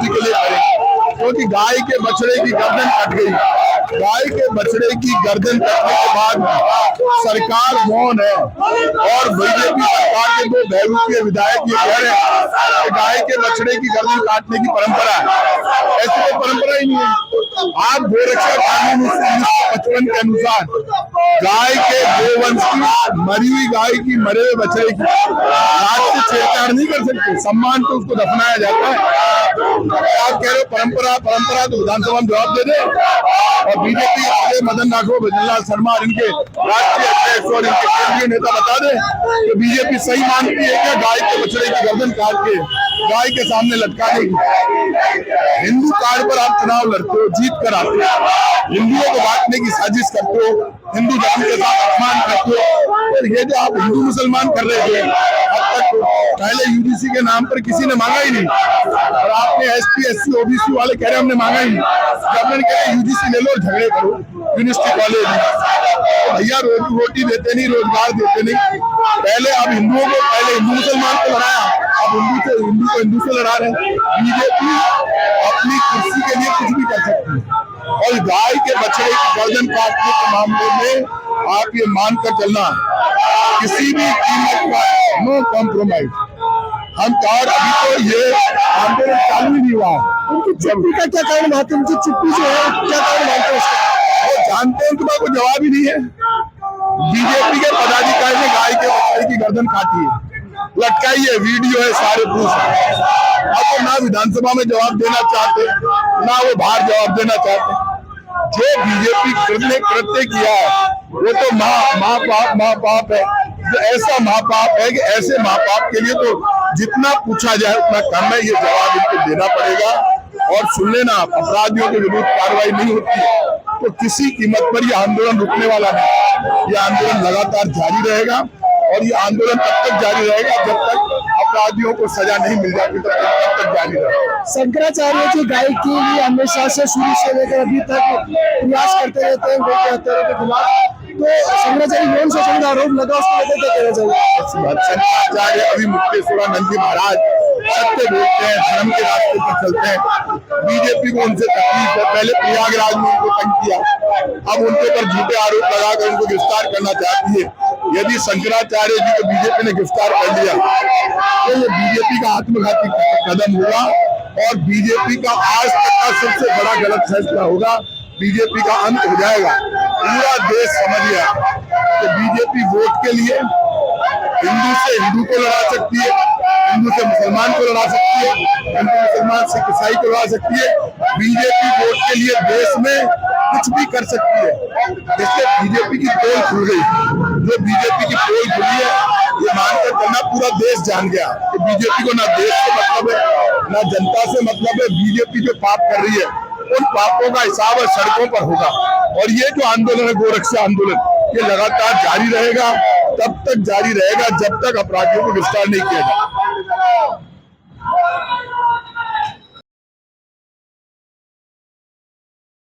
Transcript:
अभी के लिए करेंगे, क्योंकि गाय के बछड़े की गर्दन कट गई। गाय के बछड़े की गर्दन कटने के बाद सरकार मौन है और बीजेपी सरकार के दो बहरूपीय विधायक ये कह रहे हैं कि गाय के बछड़े की गर्दन काटने की परंपरा है। ऐसी कोई परंपरा ही नहीं है। आप गोरक्षा कानून 1955 के अनुसार गाय के गोवंश की, मरी हुई गाय की, मरे हुए बछड़े की रात से छेड़छाड़ नहीं कर सकते। सम्मान तो उसको दफनाया जाता है। आप कह रहे हो परंपरा, परंपरा तो विधानसभा में जवाब दे दे। और बीजेपी के मदन राघव, भजनलाल शर्मा और इनके राष्ट्रीय अध्यक्ष और इनके केंद्रीय नेता बता दे कि बीजेपी सही मानती है क्या गाय के बछड़े की गर्दन काट के गाय के सामने लटकाने की? हिंदू कार्ड पर आप चुनाव लड़ते हो, जीत कर आते हो, हिंदुओं को बांटने की साजिश करते हो, हिंदू धर्म के साथ अपमान करते हो। और ये जो आप हिंदू मुसलमान कर रहे थे अब तक, पहले यूजीसी के नाम पर किसी ने मांगा ही नहीं, और आपने एसटी एससी ओबीसी वाले कह रहे हमने मांगा ही नहीं। गवर्नमेंट कह रहे यूजीसी ले लो, झगड़े करो यूनिवर्सिटी कॉलेज में। भैया रोटी देते नहीं, रोजगार देते नहीं। पहले आप हिंदुओं को, पहले हिंदू मुसलमान को लड़ाया, अब हिंदू को हिंदू से लड़ा रहे हैं। बीजेपी अपनी कुर्सी के लिए कुछ भी कर सकती है, और गाय के बछड़े की गर्दन काटने के मामले में आप ये मानकर चलना, किसी भी कीमत पर नो कॉम्प्रोमाइज। हम और अभी तो ये आंदोलन चालू ही नहीं हुआ। उनकी चुप्पी का क्या कारण मानते हैं? उनकी चुप्पी जो है क्या कारण मानते हैं उसका? वो जानते हैं, उनके पास कोई जवाब ही नहीं है। बीजेपी के पदाधिकारी ने गाय के बछड़े की गर्दन काटी है, लटकाई है, वीडियो है, सारे प्रूफ है। अब वो ना विधानसभा में जवाब देना चाहते, ना वो बाहर जवाब देना चाहते। जो बीजेपी ने कृत्य किया है वो तो महापाप है। जो ऐसा महापाप है कि ऐसे महापाप के लिए तो जितना पूछा जाए उतना कम है। ये जवाब इनको देना पड़ेगा। और सुन लेना, अपराधियों के विरुद्ध कार्रवाई नहीं होती तो किसी कीमत पर यह आंदोलन रुकने वाला नहीं। यह आंदोलन लगातार जारी रहेगा, और ये आंदोलन तब तक जारी रहेगा जब तक अपराधियों को सजा नहीं मिल जाती, तब तक जारी रहेगा। शंकराचार्य जी गाय के लिए हमेशा से, शुरू से लेकर अभी तक प्रयास करते रहते हैं गौ हत्यारों के खिलाफ। तो शंकराचार्य यौन शोषण का आरोप लगा, उसको लेकर क्या कहना चाहिए? शंकराचार्य अभी मुक्तेश्वरानंद जी महाराज सत्य बोलते हैं, धर्म के रास्ते पर चलते हैं। बीजेपी को उनसे तकलीफ है। पहले प्रयागराज में उनको तंग किया, अब उनके ऊपर झूठे आरोप लगाकर उनको गिरफ्तार करना चाहती है। यदि शंकराचार्य जी को बीजेपी ने गिरफ्तार कर लिया तो ये बीजेपी का आत्मघाती कदम होगा, और बीजेपी का आज तक का सबसे बड़ा गलत फैसला होगा। बीजेपी का अंत हो जाएगा। पूरा देश समझ गया कि बीजेपी वोट के लिए हिंदू से हिंदू को लड़ा सकती है, हिंदू से मुसलमान को लड़ा सकती है, हिंदू मुसलमान से ईसाई को लड़ा सकती है। बीजेपी वोट के लिए देश में कुछ भी कर सकती है। इसलिए बीजेपी की पोल खुल गई। जो बीजेपी की पोल खुली है, ये मानकर चलना पूरा देश जान गया कि बीजेपी को ना देश से मतलब है, ना जनता से मतलब है। बीजेपी जो पाप कर रही है, उन पापों का हिसाब सड़कों पर होगा। और ये जो आंदोलन है, गोरक्षा आंदोलन, ये लगातार जारी रहेगा, तब तक जारी रहेगा जब तक अपराधियों को गिरफ्तार नहीं किया जाए।